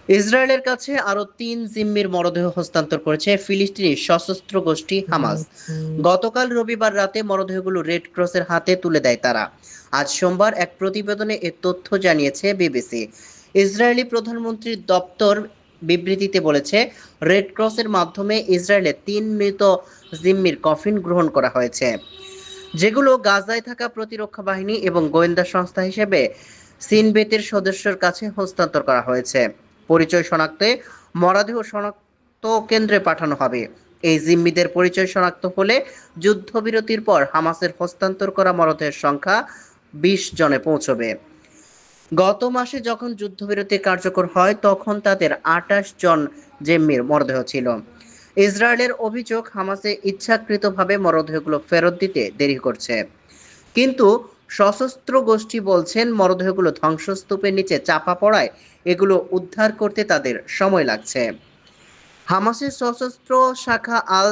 ইসরায়েলের কাছে আরও ৩ জিম্মির মরদেহ হস্তান্তর করেছে ফিলিস্তিনি সশস্ত্র গোষ্ঠী হামাস। গতকাল রবিবার রাতে মরদেহগুলো রেড ক্রসের হাতে তুলে দেয় তারা। আজ সোমবার এক প্রতিবেদনে এ তথ্য জানিয়েছে বিবিসি। ইসরায়েলি প্রধানমন্ত্রীর দপ্তর বিবৃতিতে বলেছে, রেড ক্রসের মাধ্যমে ইসরায়েলে ৩ মৃত জিম্মির কফিন গ্রহণ করা হয়েছে, যেগুলো গাজায় থাকা প্রতিরক্ষা বাহিনী এবং গোয়েন্দা সংস্থা হিসেবে সিনবেতের সদস্যর কাছে হস্তান্তর করা হয়েছে। পরিচয় শনাক্তে মরদেহ শনাক্ত কেন্দ্রে পাঠানো হবে। এই জিম্মিদের পরিচয় শনাক্ত হলে যুদ্ধবিরতির পর হামাসের হস্তান্তর করা মরদেহের সংখ্যা ২০ জনে পৌঁছবে। গত মাসে যখন যুদ্ধবিরতি কার্যকর হয় তখন তাদের ২৮ জন জিম্মির মরদেহ ছিল। ইসরায়েলের অভিযোগ, হামাসে ইচ্ছাকৃতভাবে মরদেহগুলো ফেরত দিতে দেরি করছে। কিন্তু সশস্ত্র গোষ্ঠী বলছেন, মরদেহগুলো ধ্বংসস্তূপের নিচে চাপা পড়ায় এগুলো উদ্ধার করতে তাদের সময় লাগছে। হামাসের সশস্ত্র শাখা আল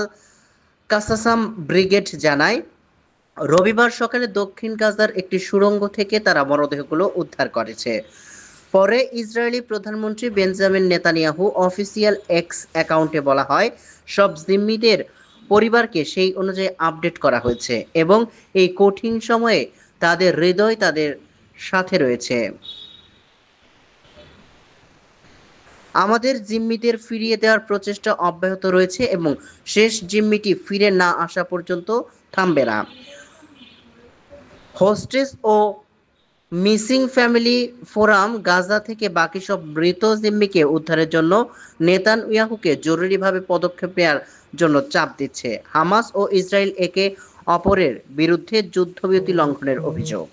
কাসাসাম ব্রিগেড জানায়, রবিবার সকালে দক্ষিণ গাজার একটি সুড়ঙ্গ থেকে তারা মরদেহগুলো উদ্ধার করেছে। পরে ইসরায়েলি প্রধানমন্ত্রী বেঞ্জামিন নেতানিয়াহু অফিসিয়াল এক্স অ্যাকাউন্টে বলা হয়, সব জিম্মিদের পরিবারকে সেই অনুযায়ী আপডেট করা হয়েছে এবং এই কঠিন সময়ে তাদের হৃদয় তাদের সাথে রয়েছে। আমাদের জিম্মিদের ফিরিয়ে দেওয়ার প্রচেষ্টা অব্যাহত রয়েছে এবং শেষ জিম্মিটি ফিরে না আসা পর্যন্ত থামবে না। হোস্টেস ও মিসিং ফ্যামিলি ফোরাম গাজা থেকে বাকি সব মৃত জিম্মিকে উদ্ধারের জন্য নেতানিয়াহুকে জরুরিভাবে পদক্ষেপ নেওয়ার জন্য চাপ দিচ্ছে। হামাস ও ইসরায়েল একে অপরের বিরুদ্ধে যুদ্ধবিরতি লঙ্ঘনের অভিযোগ।